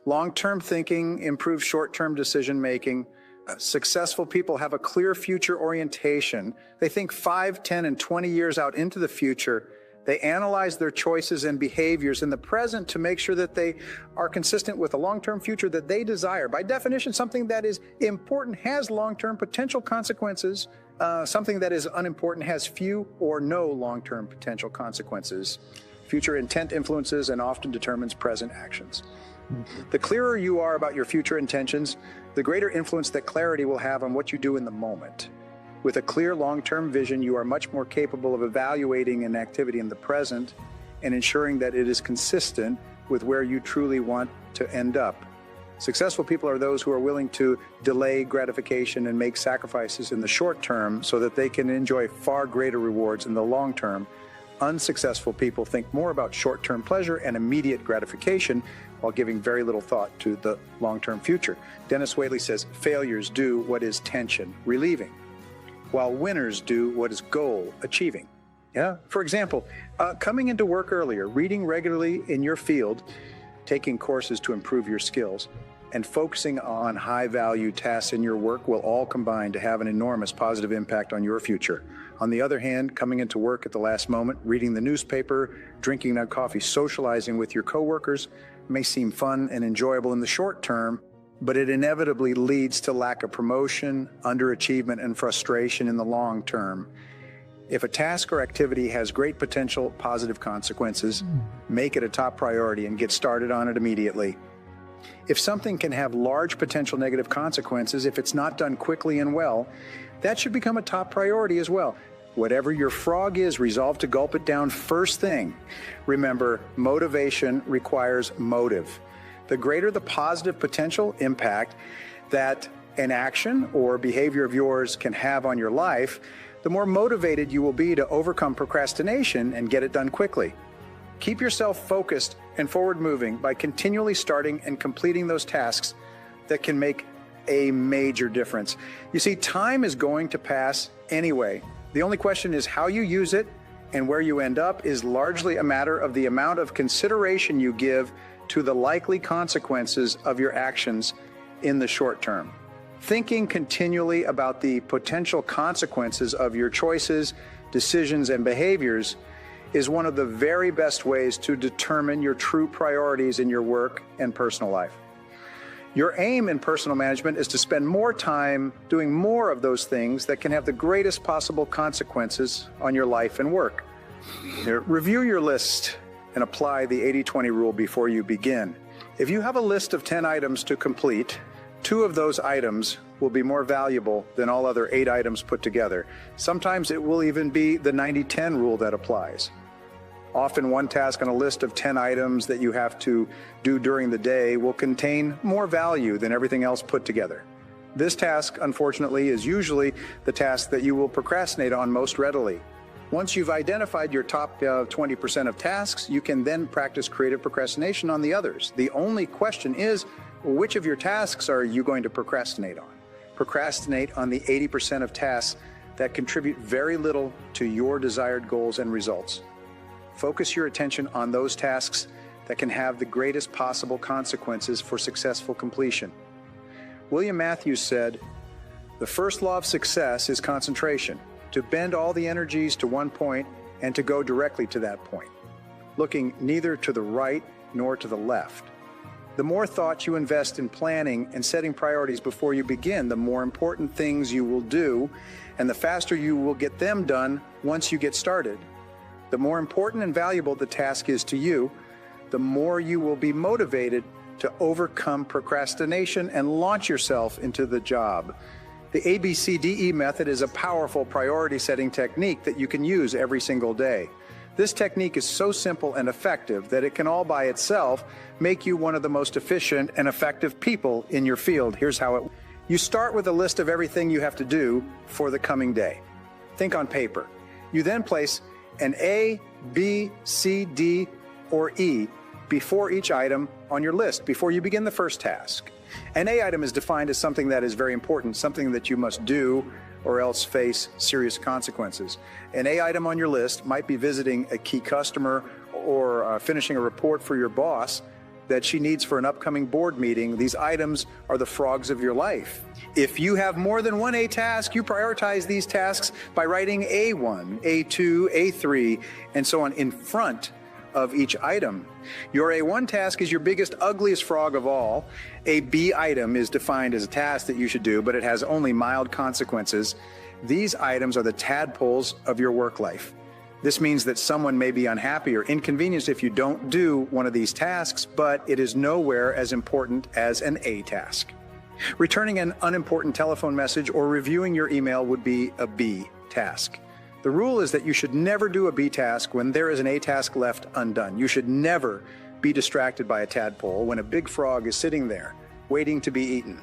Long-term thinking improves short-term decision-making. Successful people have a clear future orientation. They think 5, 10, and 20 years out into the future. They analyze their choices and behaviors in the present to make sure that they are consistent with a long-term future that they desire. By definition, something that is important has long-term potential consequences. Something that is unimportant has few or no long-term potential consequences. Future intent influences and often determines present actions. The clearer you are about your future intentions, the greater influence that clarity will have on what you do in the moment. With a clear long-term vision, you are much more capable of evaluating an activity in the present and ensuring that it is consistent with where you truly want to end up. Successful people are those who are willing to delay gratification and make sacrifices in the short term so that they can enjoy far greater rewards in the long term. Unsuccessful people think more about short-term pleasure and immediate gratification while giving very little thought to the long-term future. Dennis Whaley says, failures do what is tension relieving, while winners do what is goal achieving. Yeah. For example, coming into work earlier, reading regularly in your field, taking courses to improve your skills, and focusing on high-value tasks in your work will all combine to have an enormous positive impact on your future. On the other hand, coming into work at the last moment, reading the newspaper, drinking that coffee, socializing with your coworkers may seem fun and enjoyable in the short term, but it inevitably leads to lack of promotion, underachievement, and frustration in the long term. If a task or activity has great potential positive consequences, make it a top priority and get started on it immediately. If something can have large potential negative consequences, if it's not done quickly and well, that should become a top priority as well. Whatever your frog is, resolve to gulp it down first thing. Remember, motivation requires motive. The greater the positive potential impact that an action or behavior of yours can have on your life, the more motivated you will be to overcome procrastination and get it done quickly. Keep yourself focused and forward-moving by continually starting and completing those tasks that can make a major difference. You see, time is going to pass anyway. The only question is how you use it, and where you end up is largely a matter of the amount of consideration you give to the likely consequences of your actions in the short term. Thinking continually about the potential consequences of your choices, decisions, and behaviors is one of the very best ways to determine your true priorities in your work and personal life. Your aim in personal management is to spend more time doing more of those things that can have the greatest possible consequences on your life and work. Review your list and apply the 80-20 rule before you begin. If you have a list of 10 items to complete, 2 of those items will be more valuable than all other 8 items put together. Sometimes it will even be the 90-10 rule that applies. Often one task on a list of 10 items that you have to do during the day will contain more value than everything else put together. This task, unfortunately, is usually the task that you will procrastinate on most readily. Once you've identified your top 20% of tasks, you can then practice creative procrastination on the others. The only question is, which of your tasks are you going to procrastinate on? Procrastinate on the 80% of tasks that contribute very little to your desired goals and results. Focus your attention on those tasks that can have the greatest possible consequences for successful completion. William Matthews said, "The first law of success is concentration, to bend all the energies to one point and to go directly to that point, looking neither to the right nor to the left. The more thought you invest in planning and setting priorities before you begin, the more important things you will do, and the faster you will get them done once you get started. The more important and valuable the task is to you, the more you will be motivated to overcome procrastination and launch yourself into the job." The ABCDE method is a powerful priority-setting technique that you can use every single day. This technique is so simple and effective that it can all by itself make you one of the most efficient and effective people in your field. Here's how it works. You start with a list of everything you have to do for the coming day. Think on paper. You then place an A, B, C, D, or E before each item on your list before you begin the first task. An A item is defined as something that is very important, something that you must do or else face serious consequences. An A item on your list might be visiting a key customer or finishing a report for your boss. that she needs for an upcoming board meeting. These items are the frogs of your life. If you have more than one A task, you prioritize these tasks by writing A1, A2, A3, and so on in front of each item. Your A1 task is your biggest, ugliest frog of all. A B item is defined as a task that you should do, but it has only mild consequences. These items are the tadpoles of your work life. This means that someone may be unhappy or inconvenienced if you don't do one of these tasks, but it is nowhere as important as an A task. Returning an unimportant telephone message or reviewing your email would be a B task. The rule is that you should never do a B task when there is an A task left undone. You should never be distracted by a tadpole when a big frog is sitting there waiting to be eaten.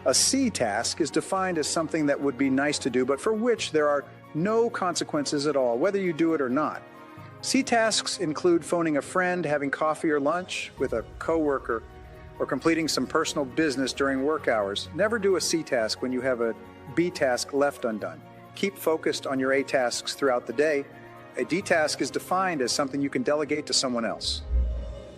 A C task is defined as something that would be nice to do, but for which there are no consequences at all, whether you do it or not. C tasks include phoning a friend, having coffee or lunch with a coworker, or completing some personal business during work hours. Never do a C task when you have a B task left undone. Keep focused on your A tasks throughout the day. A D task is defined as something you can delegate to someone else.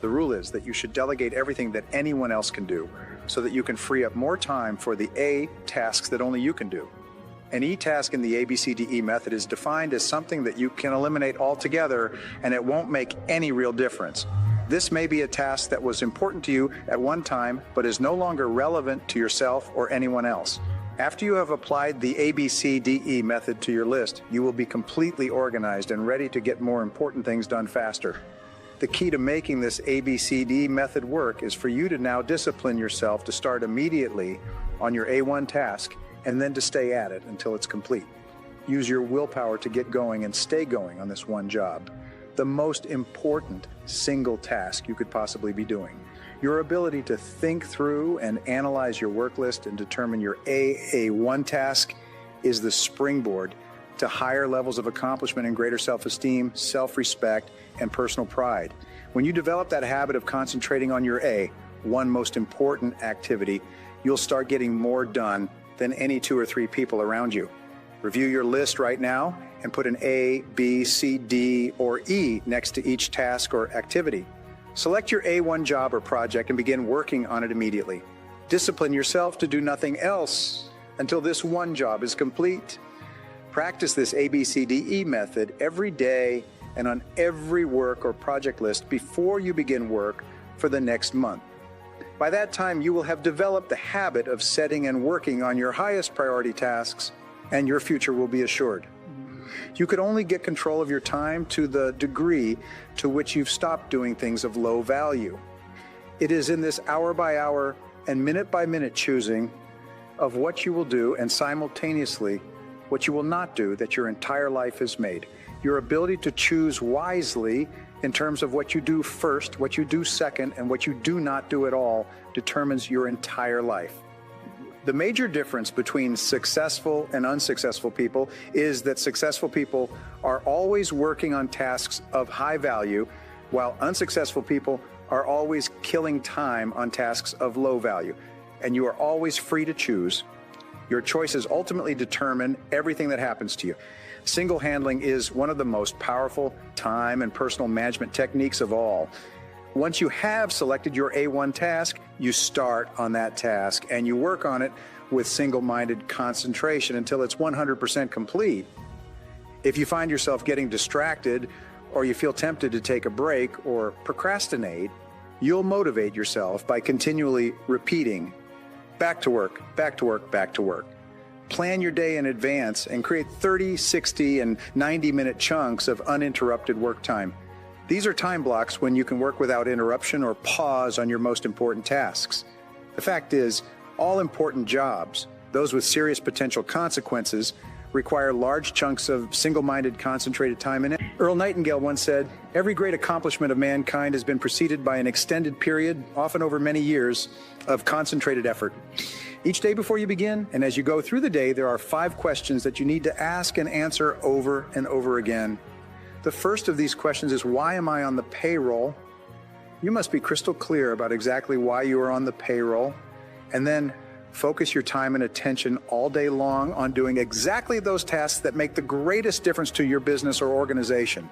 The rule is that you should delegate everything that anyone else can do so that you can free up more time for the A tasks that only you can do. An E task in the ABCDE method is defined as something that you can eliminate altogether and it won't make any real difference. This may be a task that was important to you at one time, but is no longer relevant to yourself or anyone else. After you have applied the ABCDE method to your list, you will be completely organized and ready to get more important things done faster. The key to making this ABCD method work is for you to now discipline yourself to start immediately on your A1 task and then to stay at it until it's complete. Use your willpower to get going and stay going on this one job, the most important single task you could possibly be doing. Your ability to think through and analyze your work list and determine your A1 task is the springboard to higher levels of accomplishment and greater self-esteem, self-respect, and personal pride. When you develop that habit of concentrating on your A, one most important activity, you'll start getting more done than any 2 or 3 people around you. Review your list right now and put an A, B, C, D, or E next to each task or activity. Select your A1 job or project and begin working on it immediately. Discipline yourself to do nothing else until this one job is complete. Practice this ABCDE method every day and on every work or project list before you begin work for the next month. By that time, you will have developed the habit of setting and working on your highest priority tasks, and your future will be assured. You could only get control of your time to the degree to which you've stopped doing things of low value. It is in this hour by hour and minute by minute choosing of what you will do and simultaneously what you will not do that your entire life is made. Your ability to choose wisely in terms of what you do first, what you do second, and what you do not do at all determines your entire life. The major difference between successful and unsuccessful people is that successful people are always working on tasks of high value, while unsuccessful people are always killing time on tasks of low value. And you are always free to choose. Your choices ultimately determine everything that happens to you. Single handling is one of the most powerful time and personal management techniques of all. Once you have selected your A1 task, you start on that task and you work on it with single-minded concentration until it's 100% complete. If you find yourself getting distracted or you feel tempted to take a break or procrastinate, you'll motivate yourself by continually repeating, back to work, back to work, back to work. Plan your day in advance and create 30, 60, and 90-minute chunks of uninterrupted work time. These are time blocks when you can work without interruption or pause on your most important tasks. The fact is, all important jobs, those with serious potential consequences, require large chunks of single-minded, concentrated time in it. Earl Nightingale once said, "Every great accomplishment of mankind has been preceded by an extended period, often over many years, of concentrated effort." Each day before you begin, and as you go through the day, there are 5 questions that you need to ask and answer over and over again. The first of these questions is, why am I on the payroll? You must be crystal clear about exactly why you are on the payroll, and then focus your time and attention all day long on doing exactly those tasks that make the greatest difference to your business or organization.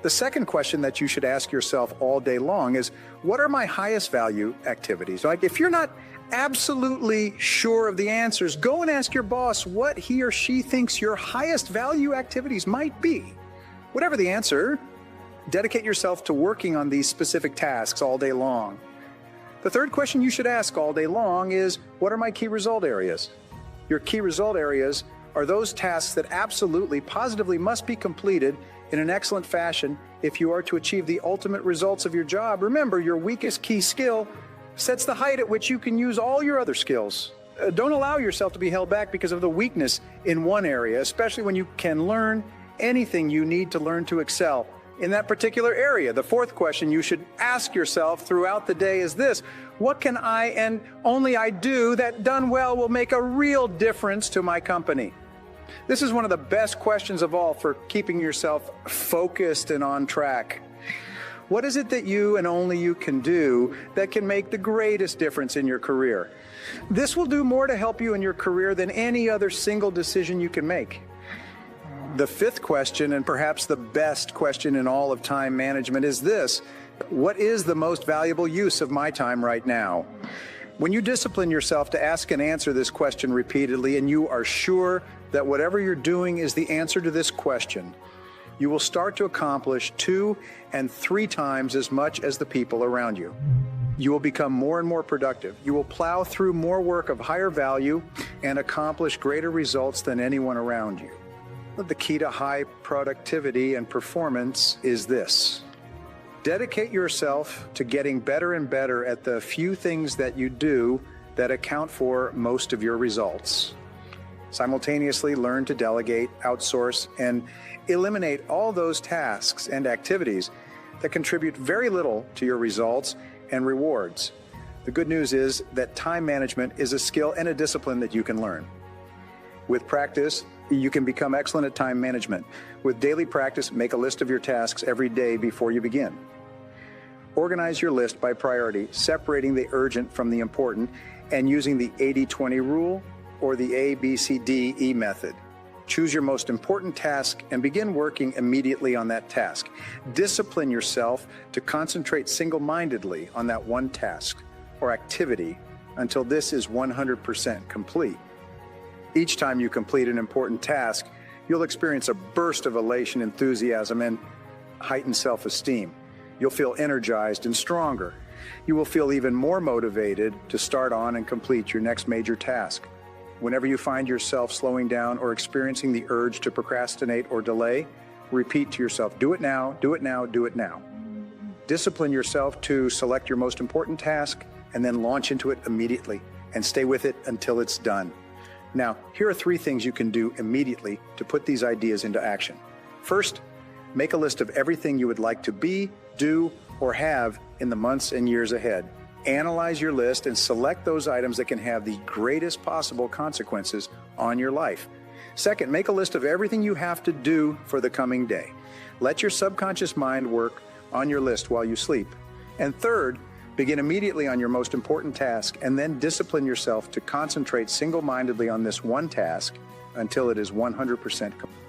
The second question that you should ask yourself all day long is, what are my highest value activities? Like, if you're not absolutely sure of the answers, go and ask your boss what he or she thinks your highest value activities might be. Whatever the answer, dedicate yourself to working on these specific tasks all day long. The third question you should ask all day long is, what are my key result areas? Your key result areas are those tasks that absolutely, positively must be completed in an excellent fashion if you are to achieve the ultimate results of your job. Remember, your weakest key skill sets the height at which you can use all your other skills. Don't allow yourself to be held back because of the weakness in one area, especially when you can learn anything you need to learn to excel in that particular area. The fourth question you should ask yourself throughout the day is this: what can I and only I do that done well will make a real difference to my company? This is one of the best questions of all for keeping yourself focused and on track. What is it that you and only you can do that can make the greatest difference in your career? This will do more to help you in your career than any other single decision you can make. The fifth question, and perhaps the best question in all of time management, is this: what is the most valuable use of my time right now? When you discipline yourself to ask and answer this question repeatedly, and you are sure that whatever you're doing is the answer to this question, you will start to accomplish 2 and 3 times as much as the people around you. You will become more and more productive. You will plow through more work of higher value and accomplish greater results than anyone around you. The key to high productivity and performance is this: dedicate yourself to getting better and better at the few things that you do that account for most of your results. Simultaneously learn to delegate, outsource, and eliminate all those tasks and activities that contribute very little to your results and rewards. The good news is that time management is a skill and a discipline that you can learn. With practice, you can become excellent at time management. With daily practice, make a list of your tasks every day before you begin. Organize your list by priority, separating the urgent from the important, and using the 80-20 rule or the ABCDE method. Choose your most important task and begin working immediately on that task. Discipline yourself to concentrate single-mindedly on that one task or activity until this is 100% complete. Each time you complete an important task, you'll experience a burst of elation, enthusiasm, and heightened self-esteem. You'll feel energized and stronger. You will feel even more motivated to start on and complete your next major task. Whenever you find yourself slowing down or experiencing the urge to procrastinate or delay, repeat to yourself, do it now, do it now, do it now. Discipline yourself to select your most important task and then launch into it immediately and stay with it until it's done. Now, here are 3 things you can do immediately to put these ideas into action. First, make a list of everything you would like to be, do, or have in the months and years ahead. Analyze your list and select those items that can have the greatest possible consequences on your life. Second, make a list of everything you have to do for the coming day. Let your subconscious mind work on your list while you sleep. And third, begin immediately on your most important task and then discipline yourself to concentrate single-mindedly on this one task until it is 100% complete.